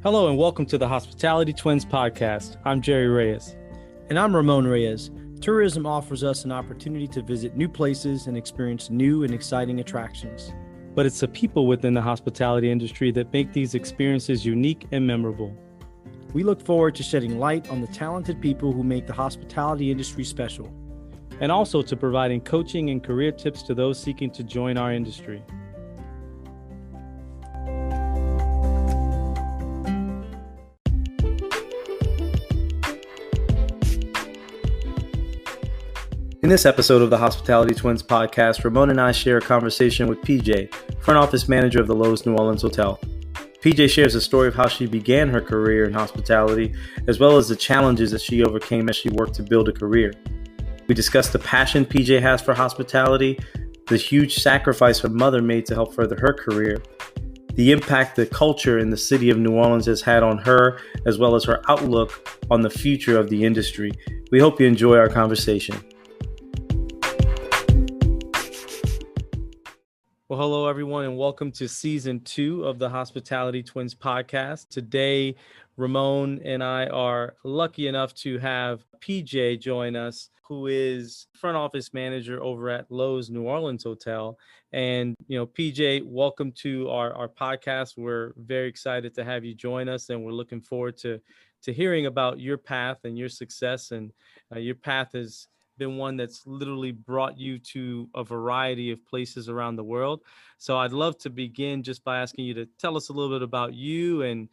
Hello and welcome to the Hospitality Twins podcast. I'm Jerry Reyes. And I'm Ramon Reyes. Tourism offers us an opportunity to visit new places and experience new and exciting attractions. But it's the people within the hospitality industry that make these experiences unique and memorable. We look forward to shedding light on the talented people who make the hospitality industry special. And also to providing coaching and career tips to those seeking to join our industry. In this episode of the Hospitality Twins podcast, Ramon and I share a conversation with PJ, front office manager of the Lowe's New Orleans Hotel. PJ shares a story of how she began her career in hospitality, as well as the challenges that she overcame as she worked to build a career. We discuss the passion PJ has for hospitality, the huge sacrifice her mother made to help further her career, the impact the culture in the city of New Orleans has had on her, as well as her outlook on the future of the industry. We hope you enjoy our conversation. Well, hello, everyone, and welcome to Season 2 of the Hospitality Twins podcast. Today, Ramon and I are lucky enough to have PJ join us, who is front office manager over at Lowe's New Orleans Hotel. And, PJ, welcome to our podcast. We're very excited to have you join us, and we're looking forward to hearing about your path and your success. And your path has been one that's literally brought you to a variety of places around the world. So I'd love to begin just by asking you to tell us a little bit about you and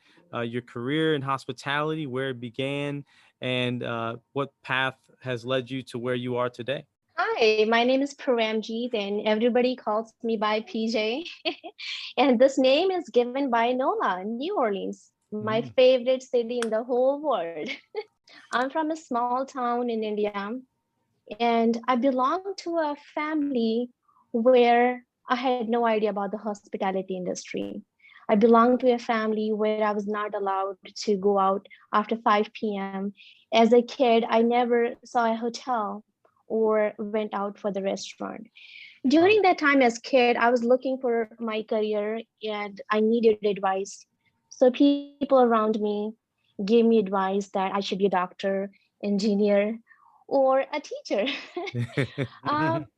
your career in hospitality, where it began, and what path has led you to where you are today. Hi, my name is Paramjeet and everybody calls me by PJ. And this name is given by NOLA, New Orleans, my favorite city in the whole world. I'm from a small town in India. And I belong to a family where I had no idea about the hospitality industry. I belong to a family where I was not allowed to go out after 5 p.m. As a kid, I never saw a hotel or went out for the restaurant. During that time as a kid, I was looking for my career and I needed advice. So people around me gave me advice that I should be a doctor, engineer, or a teacher.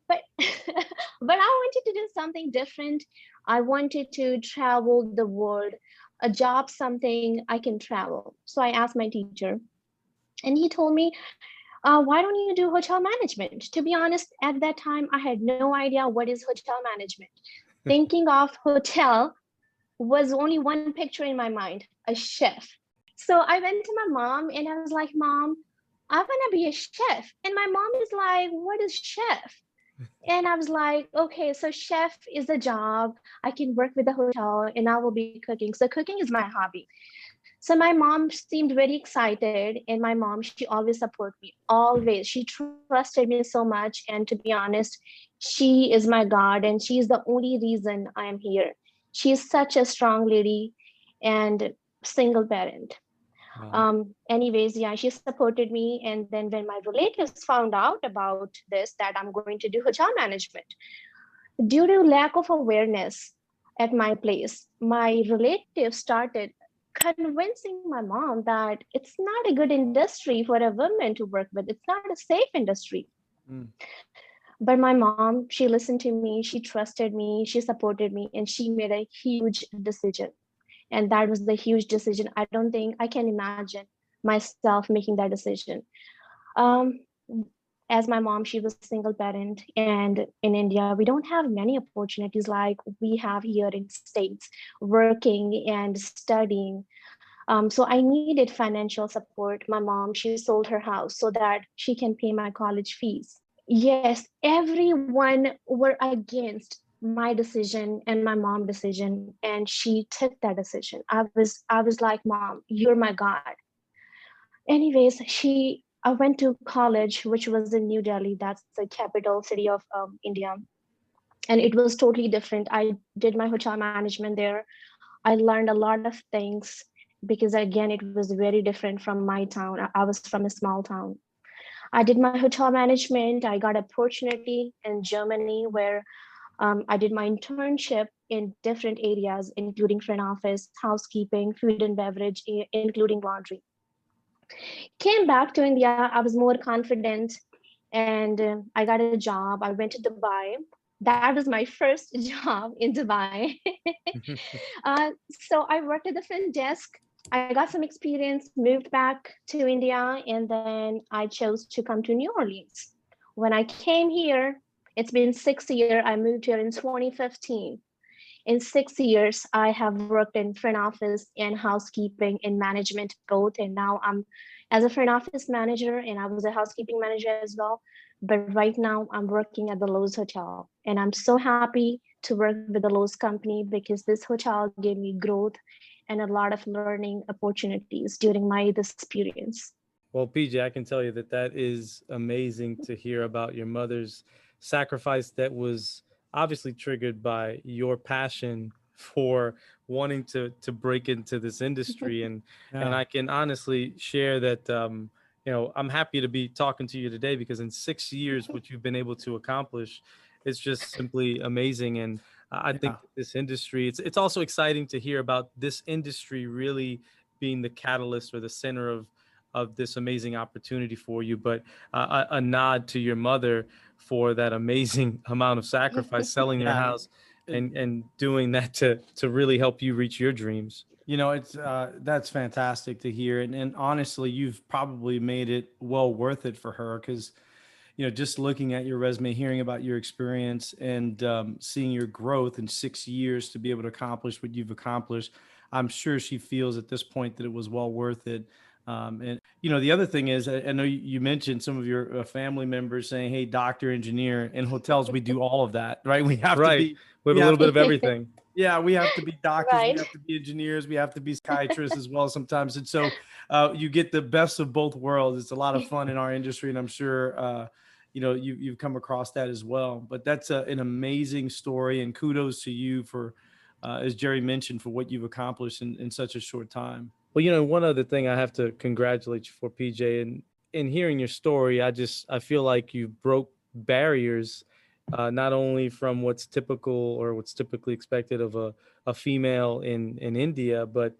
but I wanted to do something different. I wanted to travel the world, a job, something I can travel. So I asked my teacher, and he told me, why don't you do hotel management? To be honest, at that time, I had no idea what is hotel management. Thinking of hotel was only one picture in my mind, a chef. So I went to my mom and I was like, Mom, I want to be a chef. And my mom is like, what is chef? And I was like, okay, so chef is a job. I can work with the hotel and I will be cooking. So cooking is my hobby. So my mom seemed very excited. And my mom, she always supported me, always. She trusted me so much. And to be honest, she is my God. And she's the only reason I am here. She's such a strong lady and single parent. Wow. Anyways, yeah, she supported me. And then when my relatives found out about this, that I'm going to do hotel management, due to lack of awareness at my place, my relatives started convincing my mom that it's not a good industry for a woman to work with. It's not a safe industry. But my mom, she listened to me, she trusted me, she supported me, and she made a huge decision. And that was the huge decision. I don't think I can imagine myself making that decision. As my mom, she was a single parent. And in India, we don't have many opportunities like we have here in States, working and studying. So I needed financial support. My mom, she sold her house so that she can pay my college fees. Yes, everyone were against my decision and my mom's decision, and she took that decision. I was like, Mom, you're my God. Anyways, I went to college, which was in New Delhi. That's the capital city of India, and it was totally different. I did my hotel management there. I learned a lot of things because again, it was very different from my town. I was from a small town. I did my hotel management. I got an opportunity in Germany where I did my internship in different areas, including front office, housekeeping, food and beverage, including laundry. Came back to India, I was more confident, and I got a job. I went to Dubai. That was my first job in Dubai. So I worked at the front desk. I got some experience, moved back to India, and then I chose to come to New Orleans. When I came here, it's been 6 years. I moved here in 2015. In 6 years, I have worked in front office and housekeeping and management both. And now I'm as a front office manager, and I was a housekeeping manager as well. But right now I'm working at the Lowe's Hotel. And I'm so happy to work with the Lowe's company because this hotel gave me growth and a lot of learning opportunities during my this experience. Well, PJ, I can tell you that that is amazing to hear about your mother's sacrifice that was obviously triggered by your passion for wanting to break into this industry. And I can honestly share that I'm happy to be talking to you today because in 6 years, what you've been able to accomplish is just simply amazing. And I think that this industry, it's also exciting to hear about this industry really being the catalyst or the center of this amazing opportunity for you, but a nod to your mother for that amazing amount of sacrifice, selling their house and doing that to really help you reach your dreams. It's that's fantastic to hear. And honestly, you've probably made it well worth it for her because, just looking at your resume, hearing about your experience and seeing your growth in 6 years to be able to accomplish what you've accomplished, I'm sure she feels at this point that it was well worth it. And the other thing is, I know you mentioned some of your family members saying, "Hey, doctor, engineer." In hotels, we do all of that, right? We have to be. We have a little bit of everything. Yeah, we have to be doctors, Right. we have to be engineers, we have to be psychiatrists as well sometimes. And so you get the best of both worlds. It's a lot of fun in our industry, and I'm sure you've come across that as well. But that's an amazing story, and kudos to you for, as Jerry mentioned, for what you've accomplished in such a short time. Well, one other thing I have to congratulate you for, PJ, and in hearing your story, I feel like you broke barriers, not only from what's typical or what's typically expected of a female in India, but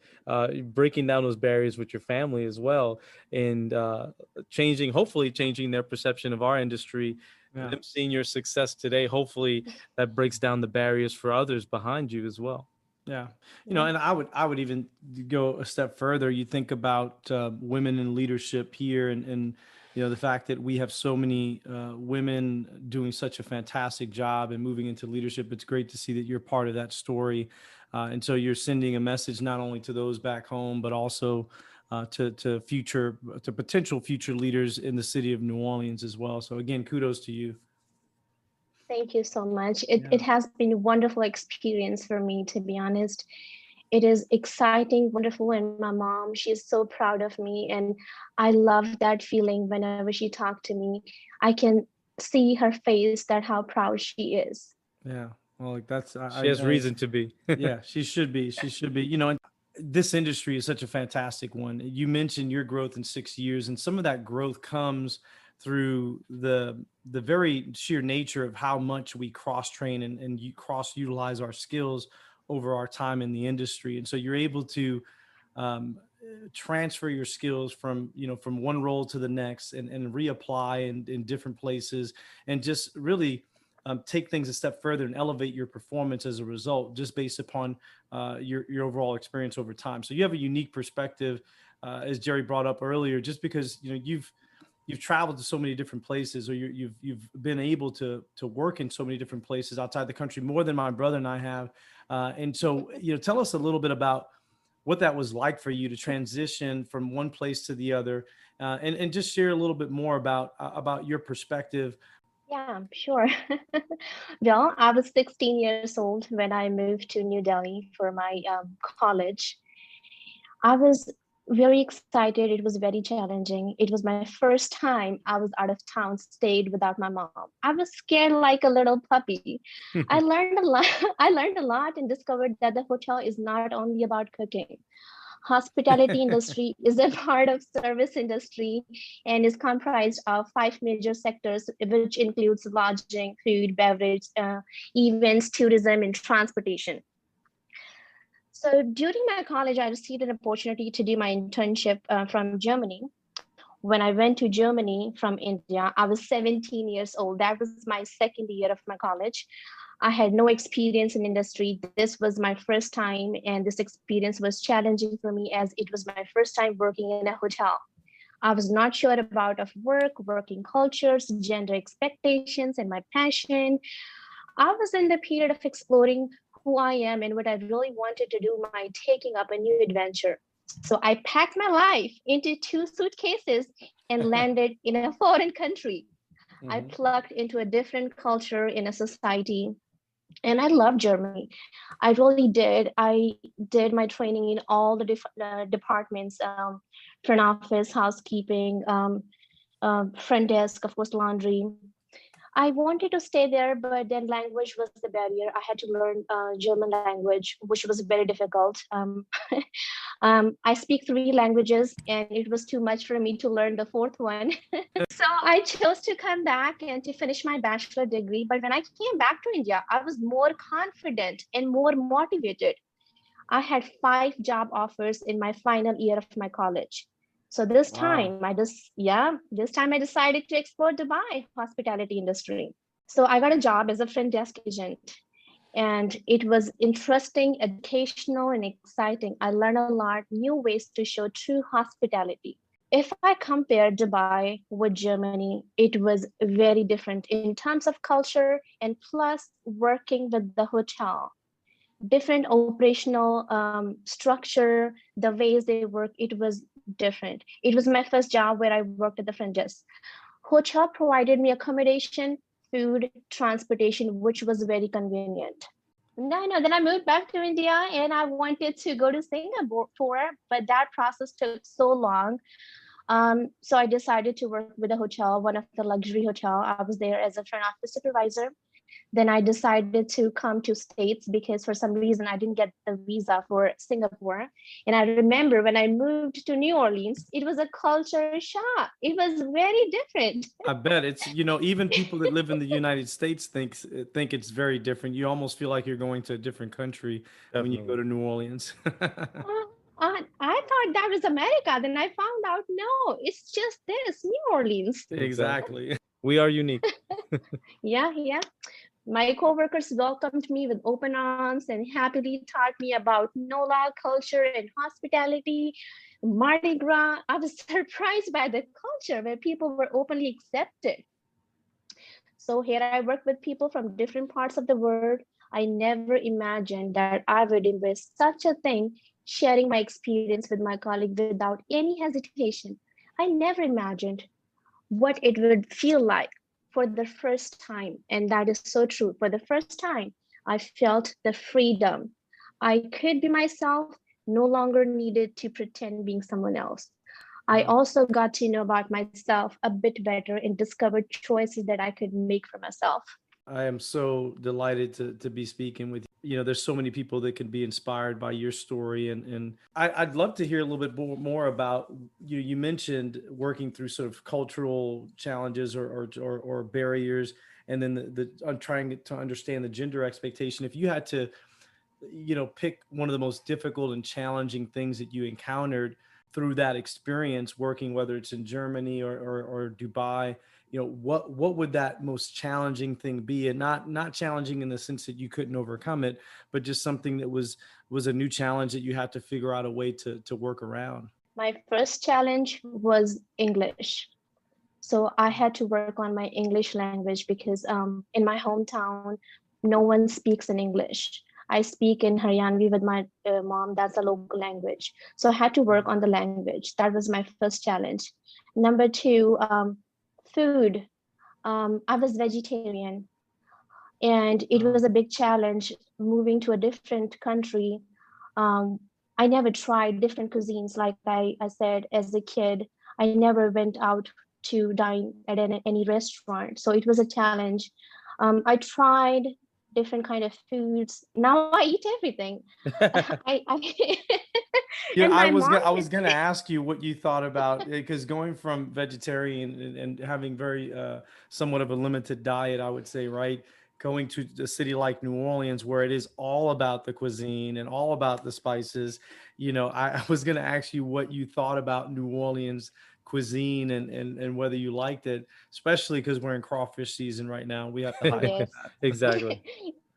breaking down those barriers with your family as well, and hopefully changing their perception of our industry. Yeah. Them seeing your success today, hopefully that breaks down the barriers for others behind you as well. Yeah. And I would even go a step further. You think about women in leadership here and the fact that we have so many women doing such a fantastic job and moving into leadership. It's great to see that you're part of that story. And so you're sending a message not only to those back home, but also to potential future leaders in the city of New Orleans as well. So again, kudos to you. Thank you so much. It has been a wonderful experience for me, to be honest. It is exciting, wonderful, and my mom, she is so proud of me, and I love that feeling whenever she talked to me. I can see her face that how proud she is. Yeah, well, she has reason to be. Yeah, she should be. She should be. And this industry is such a fantastic one. You mentioned your growth in 6 years, and some of that growth comes through the very sheer nature of how much we cross train and cross utilize our skills over our time in the industry. And so you're able to transfer your skills from one role to the next and reapply in different places and just really take things a step further and elevate your performance as a result, just based upon your overall experience over time. So you have a unique perspective, as Jerry brought up earlier, just because you've traveled to so many different places, or you've been able to work in so many different places outside the country, more than my brother and I have. And so, tell us a little bit about what that was like for you to transition from one place to the other, and just share a little bit more about your perspective. Yeah, sure. Well, I was 16 years old when I moved to New Delhi for my college. I was very excited. It was very challenging. It was my first time I was out of town, stayed without my mom. I was scared like a little puppy. I learned a lot. I learned a lot and discovered that the hotel is not only about cooking. Hospitality industry is a part of service industry and is comprised of five major sectors, which includes lodging, food, beverage, events, tourism, and transportation. So during my college, I received an opportunity to do my internship from Germany. When I went to Germany from India, I was 17 years old. That was my second year of my college. I had no experience in industry. This was my first time, and this experience was challenging for me as it was my first time working in a hotel. I was not sure about of work, working cultures, gender expectations, and my passion. I was in the period of exploring who I am and what I really wanted to do, my taking up a new adventure. So I packed my life into two suitcases and landed in a foreign country. I Mhm. plugged into a different culture in a society, and I love Germany. I really did. I did my training in all the departments, front office, housekeeping, front desk, of course, laundry. I wanted to stay there, but then language was the barrier. I had to learn German language, which was very difficult. I speak three languages, and it was too much for me to learn the fourth one. So I chose to come back and to finish my bachelor degree. But when I came back to India, I was more confident and more motivated. I had five job offers in my final year of my college. So Wow. this time I decided to explore Dubai hospitality industry. So I got a job as a front desk agent, and it was interesting, educational, and exciting. I learned a lot, new ways to show true hospitality. If I compare Dubai with Germany, it was very different in terms of culture and plus working with the hotel. Different operational structure, the ways they work, it was different. It was my first job where I worked at the front desk. Hotel provided me accommodation, food, transportation, which was very convenient. No, then I moved back to India and I wanted to go to Singapore, but that process took so long. So I decided to work with a hotel, one of the luxury hotel. I was there as a front office supervisor. Then I decided to come to States because for some reason I didn't get the visa for Singapore. And I remember when I moved to New Orleans, it was a culture shock. It was very different. I bet it's, even people that live in the United States think it's very different. You almost feel like you're going to a different country when you go Definitely. to New Orleans. I thought that was America. Then I found out no, it's just this New Orleans. Exactly. Exactly. We are unique. Yeah. My coworkers welcomed me with open arms and happily taught me about NOLA culture and hospitality, Mardi Gras. I was surprised by the culture where people were openly accepted. So here I work with people from different parts of the world. I never imagined that I would embrace such a thing, sharing my experience with my colleague without any hesitation. I never imagined what it would feel like for the first time. And that is so true. For the first time, I felt the freedom. I could be myself, no longer needed to pretend being someone else. I Wow. also got to know about myself a bit better and discovered choices that I could make for myself. I am so delighted to be speaking with you. There's so many people that can be inspired by your story, and I'd love to hear a little bit more about you. You mentioned working through sort of cultural challenges or barriers, and then on trying to understand the gender expectation. If you had to, pick one of the most difficult and challenging things that you encountered through that experience working, whether it's in Germany or Dubai, what would that most challenging thing be? And not challenging in the sense that you couldn't overcome it, but just something that was a new challenge that you had to figure out a way to work around. My first challenge was English. So I had to work on my English language because in my hometown, no one speaks in English. I speak in Haryanvi with my mom. That's a local language. So I had to work on the language. That was my first challenge. Number two, food. I was vegetarian, and it was a big challenge moving to a different country. um, I never tried different cuisines. Like I said, as a kid, I never went out to dine at any restaurant, so it was a challenge. I tried different kind of foods. Now I eat everything. I Yeah, And my mom I said, was gonna ask you what you thought about, because going from vegetarian and having very somewhat of a limited diet, I would say, right? Going to a city like New Orleans, where it is all about the cuisine and all about the spices, I was gonna ask you what you thought about New Orleans cuisine, and whether you liked it, especially because we're in crawfish season right now. We have to highlight yes. that. Exactly.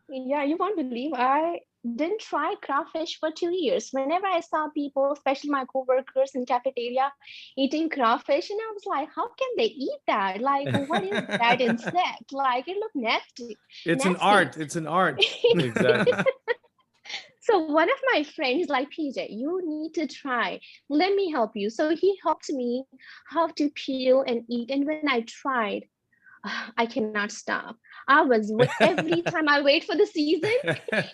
Yeah, you won't believe I didn't try crawfish for 2 years. Whenever I saw people, especially my coworkers in cafeteria, eating crawfish, and I was like, how can they eat that? Like, what is that insect? Like, it looked nasty, It's an nasty. art. It's an art. Exactly. So one of my friends like, PJ, you need to try. Let me help you. So he helped me how to peel and eat. And when I tried, I cannot stop. Every time I wait for the season,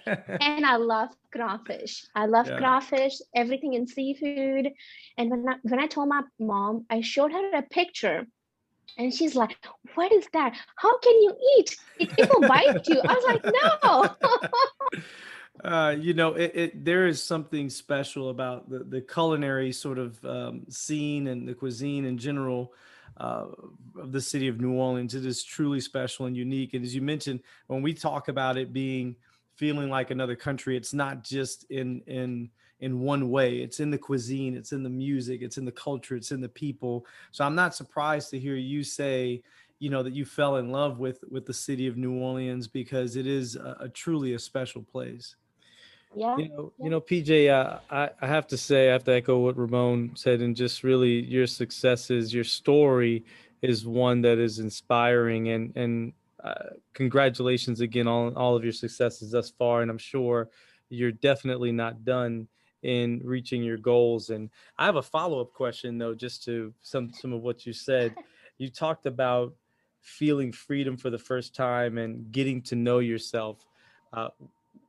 and I love crawfish. I love Yeah. crawfish, everything in seafood. And when I told my mom, I showed her a picture, and she's like, "What is that? How can you eat? It will bite you." I was like, "No." There is something special about the culinary sort of scene and the cuisine in general uh, of the city of New Orleans. It is truly special and unique. And as you mentioned, when we talk about it being feeling like another country, it's not just in one way. It's in the cuisine, it's in the music, it's in the culture, it's in the people. So I'm not surprised to hear you say, that you fell in love with the city of New Orleans, because it is a truly a special place. Yeah, yeah. PJ, I have to say, I have to echo what Ramon said, and just really your successes, your story is one that is inspiring, and congratulations again on all of your successes thus far. And I'm sure you're definitely not done in reaching your goals. And I have a follow-up question though, just to some of what you said. You talked about feeling freedom for the first time and getting to know yourself. Uh,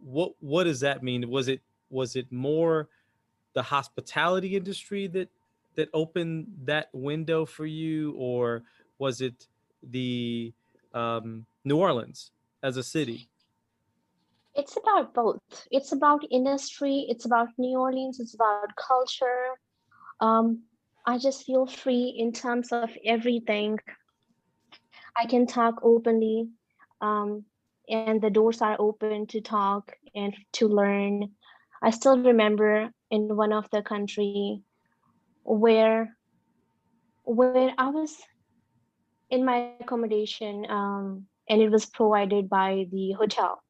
what does that mean? Was it more the hospitality industry that opened that window for you, or was it the New Orleans as a city? It's about both. It's about industry, it's about New Orleans, it's about culture. Um, I just feel free in terms of everything. I can talk openly, um, and the doors are open to talk and to learn. I still remember in one of the country where I was in my accommodation, and it was provided by the hotel.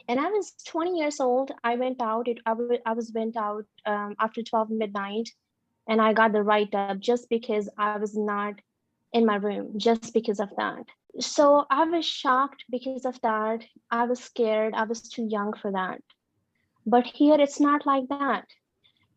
And I was 20 years old. I went out. I was went out after 12 midnight, and I got the write up just because I was not in my room, just because of that. So I was shocked because of that. I was scared. I was too young for that. But here it's not like that.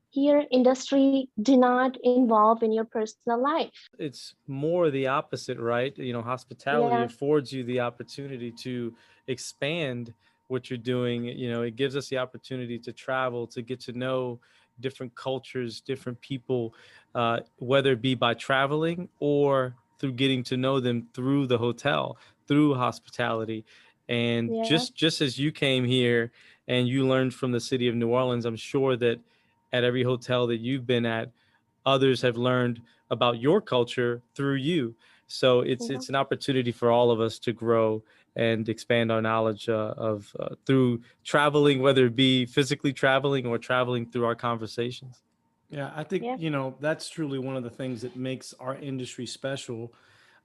Here industry do not involve in your personal life. It's more the opposite, right? Hospitality Yeah, affords you the opportunity to expand what you're doing. It gives us the opportunity to travel, to get to know different cultures, different people, whether it be by traveling or through getting to know them through the hotel, through hospitality. And yeah, just as you came here and you learned from the city of New Orleans, I'm sure that at every hotel that you've been at, others have learned about your culture through you. So yeah. it's an opportunity for all of us to grow and expand our knowledge of through traveling, whether it be physically traveling or traveling through our conversations. Yeah, I think, Yeah. that's truly one of the things that makes our industry special.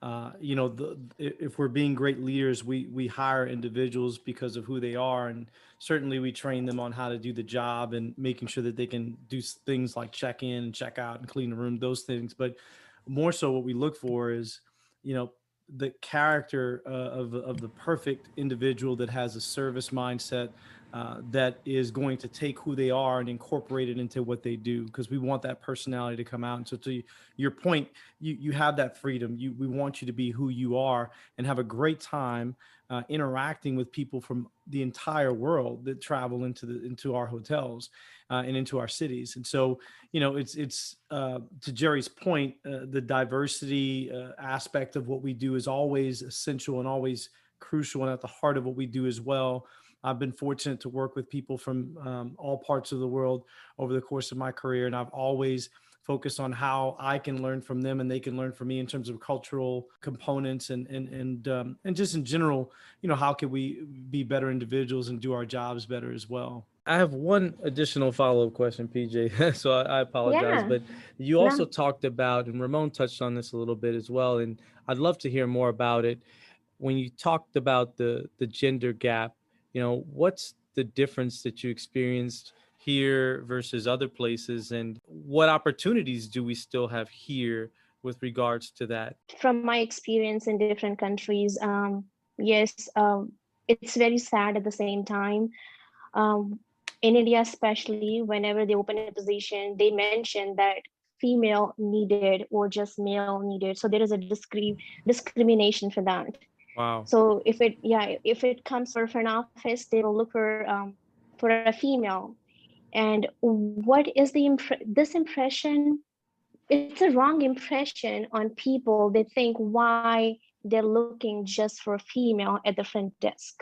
If we're being great leaders, we hire individuals because of who they are, and certainly we train them on how to do the job and making sure that they can do things like check in and check out and clean the room, those things. But more so, what we look for is, you know, the character of the perfect individual that has a service mindset, that is going to take who they are and incorporate it into what they do, because we want that personality to come out. And so, to your point, you have that freedom. We want you to be who you are and have a great time interacting with people from the entire world that travel into our hotels and into our cities. And so, it's to Jerry's point, the diversity aspect of what we do is always essential and always crucial and at the heart of what we do as well. I've been fortunate to work with people from all parts of the world over the course of my career. And I've always focused on how I can learn from them and they can learn from me in terms of cultural components and just in general, how can we be better individuals and do our jobs better as well. I have one additional follow-up question, PJ. So I apologize, Yeah, but you also no. talked about, and Ramon touched on this a little bit as well, and I'd love to hear more about it. When you talked about the gender gap, what's the difference that you experienced here versus other places, and what opportunities do we still have here with regards to that? From my experience in different countries, yes, it's very sad at the same time. Um, in India, especially, whenever they open a position, they mention that female needed or just male needed. So there is a discrimination for that. Wow. So if it comes for an office, they will look for a female. And what is this impression? It's a wrong impression on people. They think why they're looking just for a female at the front desk.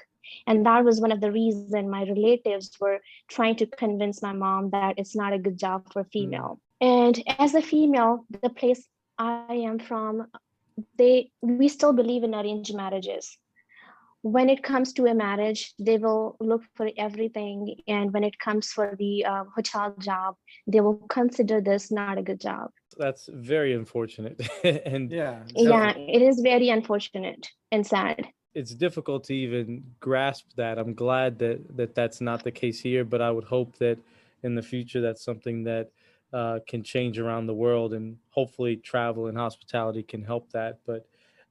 And that was one of the reasons my relatives were trying to convince my mom that it's not a good job for a Mm, female. And as a female, the place I am from, we still believe in arranged marriages. When it comes to a marriage, they will look for everything. And when it comes for the hotel job, they will consider this not a good job. that's very unfortunate. And Yeah, uh, Yeah, definitely. it is very unfortunate and sad. it's difficult to even grasp that. I'm glad that that's not the case here, but I would hope that in the future that's something that can change around the world, and hopefully travel and hospitality can help that. But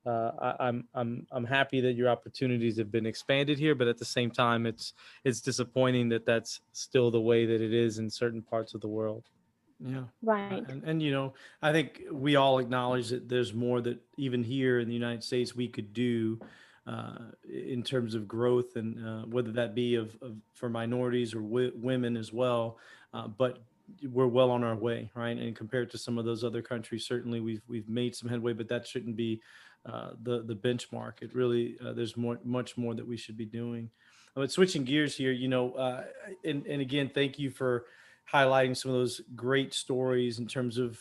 I'm happy that your opportunities have been expanded here, but at the same time, it's disappointing that that's still the way that it is in certain parts of the world. Yeah. Right. And I think we all acknowledge that there's more that even here in the United States we could do in terms of growth, and whether that be of for minorities or women as well. But we're well on our way, right? And compared to some of those other countries, certainly we've made some headway, but that shouldn't be the benchmark. It really there's much more that we should be doing. But switching gears here, and again, thank you for highlighting some of those great stories in terms of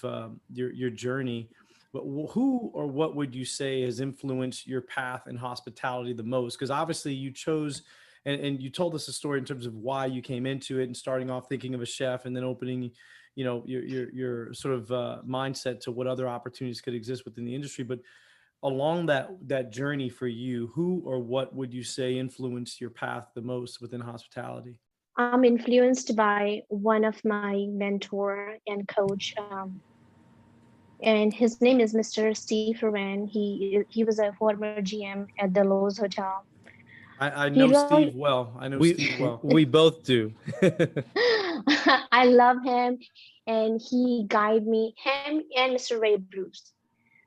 your journey. But who or what would you say has influenced your path in hospitality the most? Because obviously you chose, and you told us a story in terms of why you came into it and starting off thinking of a chef and then opening, your sort of mindset to what other opportunities could exist within the industry. But along that journey for you, who or what would you say influenced your path the most within hospitality? I'm influenced by one of my mentor and coach, and his name is Mr. Steve Ferran. He was a former GM at the Lowe's Hotel. I He know wrote, Steve well. I know we Steve well. we both do. I love him, and he guided me, him and Mr. Ray Bruce.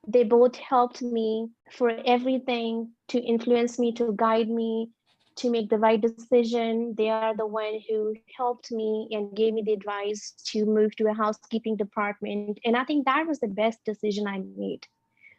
They both helped me for everything, to influence me, to guide me, to make the right decision. They are the one who helped me and gave me the advice to move to a housekeeping department. And I think that was the best decision I made.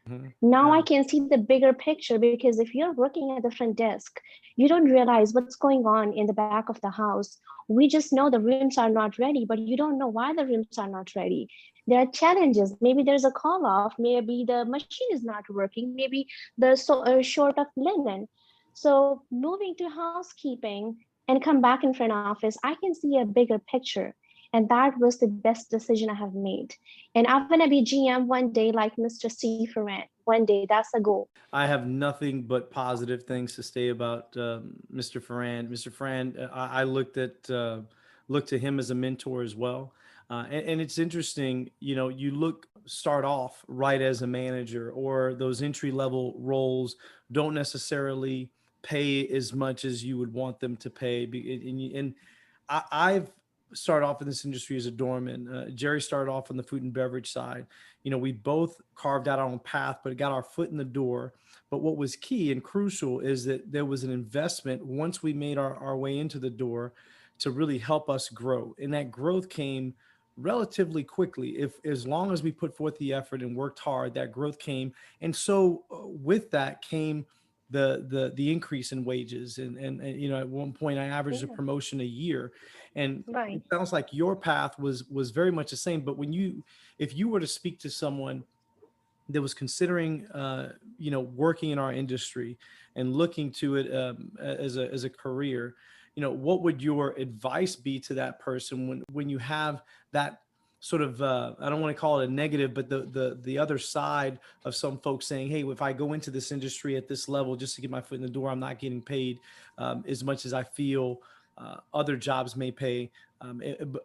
Mhm. Now I Yeah. can see the bigger picture, because if you're working at the front desk, you don't realize what's going on in the back of the house. We just know the rooms are not ready, but you don't know why the rooms are not ready. There are challenges. Maybe there's a call off, maybe the machine is not working, maybe the short of linen. So moving to housekeeping and come back in front office, I can see a bigger picture. And that was the best decision I have made. And I'm gonna be GM one day like Mr. Steve Ferrant. One day, that's the goal. I have nothing but positive things to say about Mr. Ferrand. Mr. Ferrand, I looked to him as a mentor as well, and it's interesting. You start off right as a manager, or those entry level roles don't necessarily pay as much as you would want them to pay. And I've started off in this industry as a doorman. Jerry started off on the food and beverage side. We both carved out our own path, but it got our foot in the door. But what was key and crucial is that there was an investment once we made our way into the door to really help us grow. And that growth came relatively quickly. If as long as we put forth the effort and worked hard, that growth came. And so with that came the increase in wages. And you know, at one point I averaged a Yeah. promotion a year, and Right. it sounds like your path was very much the same. But if you were to speak to someone that was considering, you know, working in our industry and looking to it as a career, you know, what would your advice be to that person when you have that sort of, I don't want to call it a negative, but the other side of some folks saying, hey, if I go into this industry at this level just to get my foot in the door, I'm not getting paid as much as I feel other jobs may pay.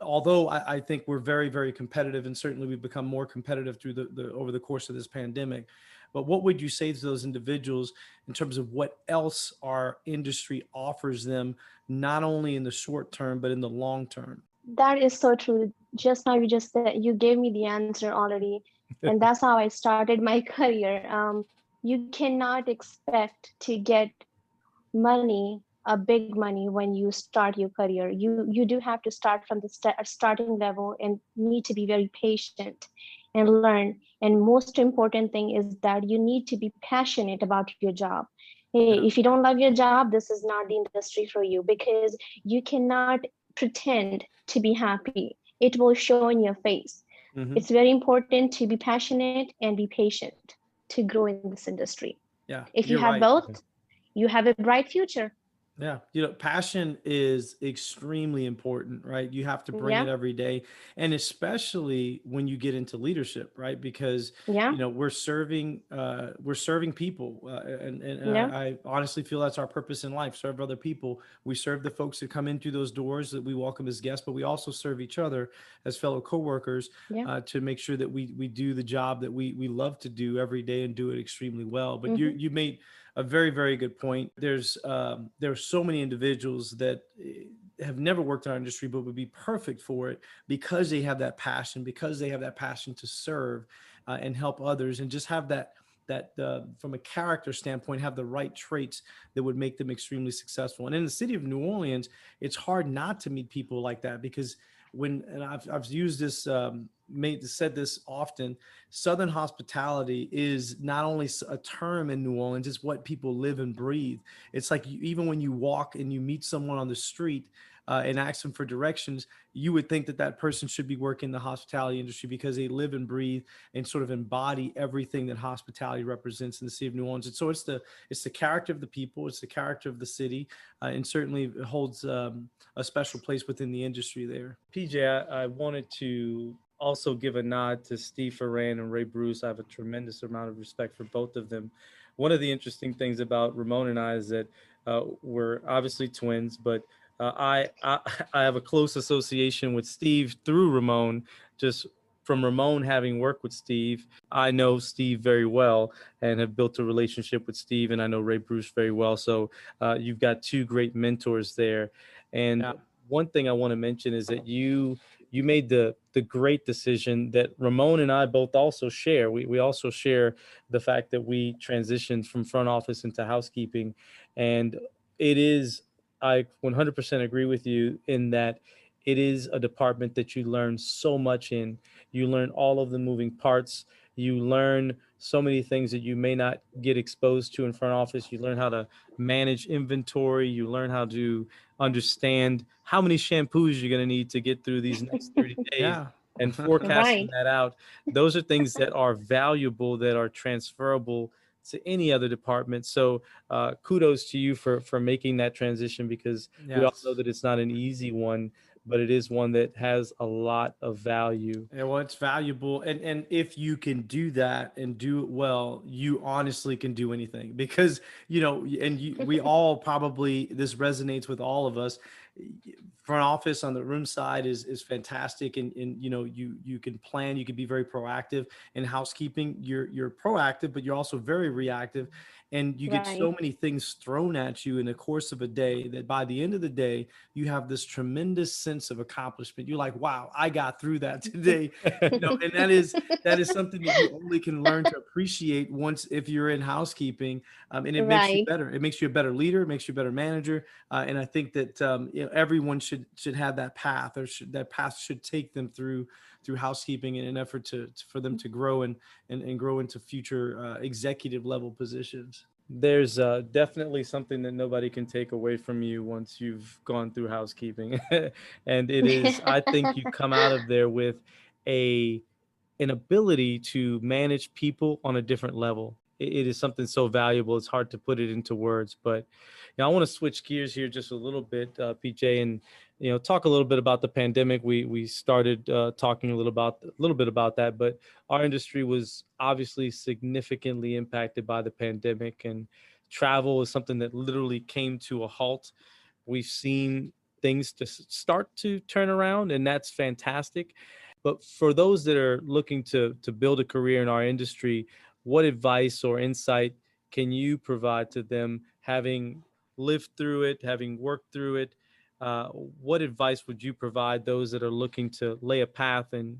Although I think we're very, very competitive, and certainly we've become more competitive through the over the course of this pandemic. But what would you say to those individuals in terms of what else our industry offers them, not only in the short term, but in the long term? That is so true. Just now, you just said, you gave me the answer already, and that's how I started my career. You cannot expect to get money, a big money, when you start your career. You do have to start from the starting level and need to be very patient and learn. And most important thing is that you need to be passionate about your job. Hey, Yeah. if you don't love your job, this is not the industry for you, because you cannot pretend to be happy. It will show in your face. Hmm. It's very important to be passionate and be patient to grow in this industry. Yeah, If you you're have right. both, you have a bright future. Yeah, you know, passion is extremely important, right? You have to bring Yeah, it every day, and especially when you get into leadership, right? Because yeah, you know we're serving people, and yeah, I honestly feel that's our purpose in life: serve other people. We serve the folks that come in through those doors that we welcome as guests, but we also serve each other as fellow coworkers yeah. to make sure that we do the job that we love to do every day and do it extremely well. But Hmm. you made a very, very good point. There's so many individuals that have never worked in our industry but would be perfect for it because they have that passion, because they have that passion to serve and help others, and just have that from a character standpoint, have the right traits that would make them extremely successful. And in the city of New Orleans, it's hard not to meet people like that, because and I've used this, said this often, Southern hospitality is not only a term in New Orleans, it's what people live and breathe. It's like even when you walk and you meet someone on the street and ask them for directions, you would think that that person should be working in the hospitality industry, because they live and breathe and sort of embody everything that hospitality represents in the city of New Orleans. And so it's the character of the people, it's the character of the city, and certainly it holds a special place within the industry there. PJ, I wanted to also give a nod to Steve Ferran and Ray Bruce. I have a tremendous amount of respect for both of them. One of the interesting things about Ramon and I is that we're obviously twins, but I have a close association with Steve through Ramon, just from Ramon having worked with Steve. I know Steve very well and have built a relationship with Steve, and I know Ray Bruce very well. So you've got two great mentors there. And Yeah. one thing I want to mention is that you made the great decision that Ramon and I both also share. We also share the fact that we transitioned from front office into housekeeping, and it is, I 100% agree with you in that it is a department that you learn so much in. You learn all of the moving parts. You learn so many things that you may not get exposed to in front office. You learn how to manage inventory. You learn how to understand how many shampoos you're going to need to get through these next 30 days Yeah. and forecasting Right. that out. Those are things that are valuable, that are transferable to any other department. So kudos to you for making that transition, because we all know Yes. that it's not an easy one, but it is one that has a lot of value. Yeah, well, it's valuable, and if you can do that and do it well, you honestly can do anything, because you know, and we all probably, this resonates with all of us. Front office on the room side is fantastic, and you know, you can plan, you can be very proactive. In housekeeping, you're proactive, but you're also very reactive, and you get Right. so many things thrown at you in the course of a day that by the end of the day, you have this tremendous sense of accomplishment. You're like, wow, I got through that today. You know, and that is something that you only can learn to appreciate once, if you're in housekeeping, and it makes you Right. better. It makes you a better leader, it makes you a better manager, and I think that you know, everyone should have that path, or that path should take them through housekeeping in an effort for them to grow and grow into future executive level positions. There's definitely something that nobody can take away from you once you've gone through housekeeping. And it is, I think you come out of there with a an ability to manage people on a different level. It is something so valuable. It's hard to put it into words, but I want to switch gears here just a little bit, PJ, and talk a little bit about the pandemic. We started talking a little bit about that, but our industry was obviously significantly impacted by the pandemic, and travel is something that literally came to a halt. We've seen things to start to turn around, and that's fantastic. But for those that are looking to build a career in our industry, what advice or insight can you provide to them, having lived through it, having worked through it? What advice would you provide those that are looking to lay a path and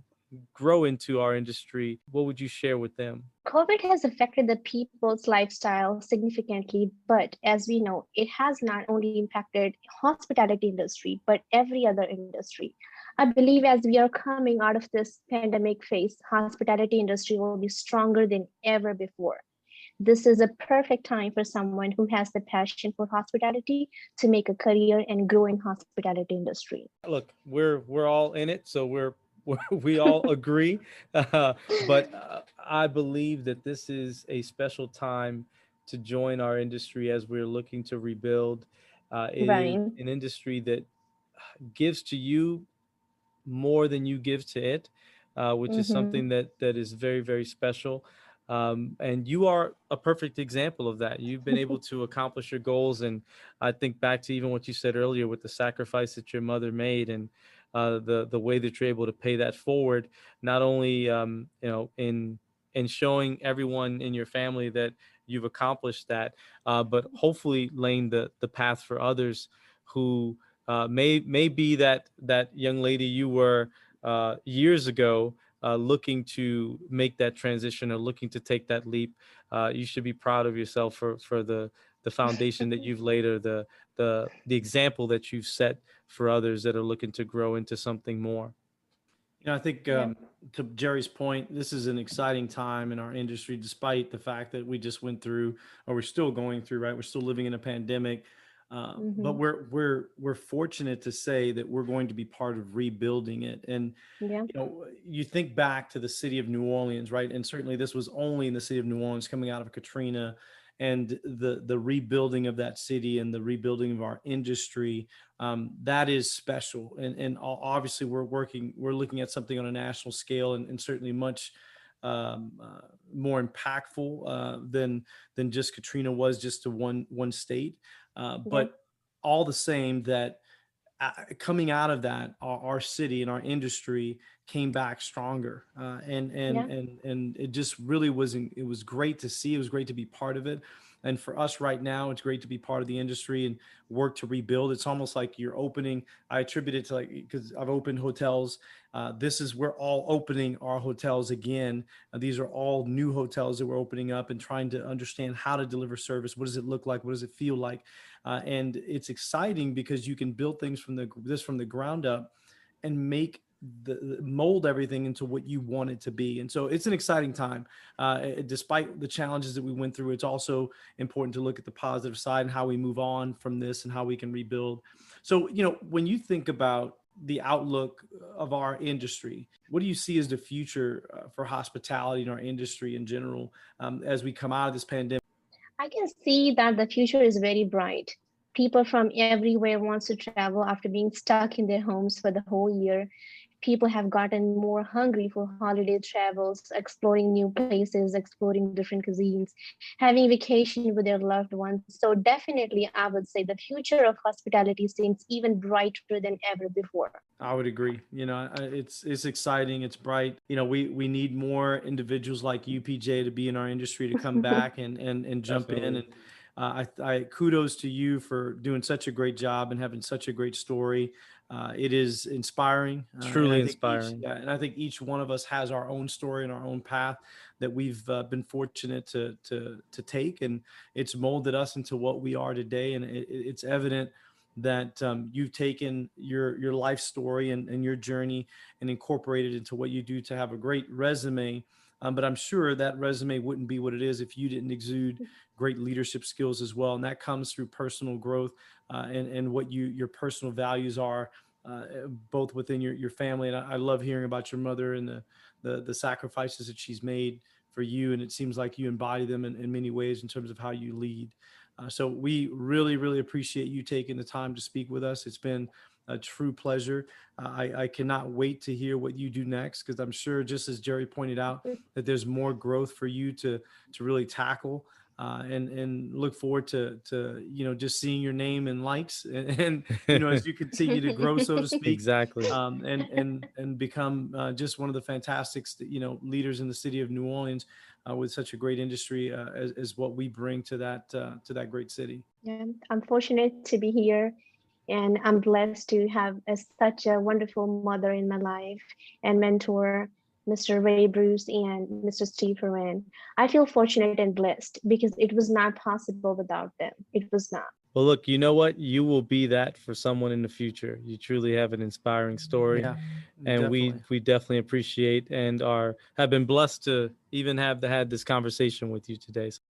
grow into our industry? What would you share with them? COVID has affected the people's lifestyle significantly, but as we know, it has not only impacted hospitality industry, but every other industry. I believe as we are coming out of this pandemic phase, hospitality industry will be stronger than ever before. This is a perfect time for someone who has the passion for hospitality to make a career and grow in hospitality industry. Look, we're all in it, so we all agree. But I believe that this is a special time to join our industry as we're looking to rebuild. It is Right. an industry that gives to you more than you give to it, which is Mm-hmm. something that is very, very special. And you are a perfect example of that. You've been able to accomplish your goals. And I think back to even what you said earlier with the sacrifice that your mother made, and the way that you're able to pay that forward, not only in showing everyone in your family that you've accomplished that, but hopefully laying the path for others who may be that young lady you were years ago, looking to make that transition or looking to take that leap. You should be proud of yourself for the foundation that you've laid, or the example that you've set for others that are looking to grow into something more. I think Yeah. to Jerry's point, this is an exciting time in our industry, despite the fact that we just went through, or we're still going through, right? We're still living in a pandemic, but Mm-hmm. we're fortunate to say that we're going to be part of rebuilding it. And Yeah. you think back to the city of New Orleans, right? And certainly this was only in the city of New Orleans coming out of Katrina, and the rebuilding of that city and the rebuilding of our industry. That is special. And obviously we're looking at something on a national scale, and certainly much more impactful than just Katrina was just to one state. Yeah. But all the same, that coming out of that, our city and our industry came back stronger, Yeah. and it just really it was great to see. It was great to be part of it, and for us right now, it's great to be part of the industry and work to rebuild. It's almost like you're opening. I attribute it to, like, because I've opened hotels. This is, we're all opening our hotels again. These are all new hotels that we're opening up and trying to understand how to deliver service. What does it look like? What does it feel like? And it's exciting because you can build things from the ground up and make mold everything into what you want it to be. And so it's an exciting time. Despite the challenges that we went through, it's also important to look at the positive side and how we move on from this and how we can rebuild. So, when you think about the outlook of our industry, what do you see as the future for hospitality in our industry in general, as we come out of this pandemic? I can see that the future is very bright. People from everywhere wants to travel after being stuck in their homes for the whole year. People have gotten more hungry for holiday travels, exploring new places, exploring different cuisines, having vacation with their loved ones. So definitely I would say the future of hospitality seems even brighter than ever before. I would agree. It's exciting. It's bright. We need more individuals like you, PJ, to be in our industry, to come back and jump in. Definitely. And I kudos to you for doing such a great job and having such a great story. It is inspiring, and Truly I think inspiring. each one of us has our own story and our own path that we've been fortunate to take, and it's molded us into what we are today. And it's evident that you've taken your life story and your journey and incorporated into what you do to have a great resume But I'm sure that resume wouldn't be what it is if you didn't exude great leadership skills as well. And that comes through personal growth and what your personal values are, both within your family. And I love hearing about your mother and the sacrifices that she's made for you. And it seems like you embody them in many ways in terms of how you lead. So we really, really appreciate you taking the time to speak with us. It's been a true pleasure. I cannot wait to hear what you do next, because I'm sure, just as Jerry pointed out, that there's more growth for you to really tackle. And look forward to just seeing your name in lights and as you continue to grow, so to speak. Exactly. And become just one of the fantastic leaders in the city of New Orleans, with such a great industry as what we bring to that great city. Yeah, I'm fortunate to be here, and I'm blessed to have such a wonderful mother in my life and mentor, Mr. Ray Bruce and Mr. Steve Horan. I feel fortunate and blessed because it was not possible without them. It was not. Well, look, you know what? You will be that for someone in the future. You truly have an inspiring story. Yeah, And definitely. we definitely appreciate and have been blessed to even have had this conversation with you today.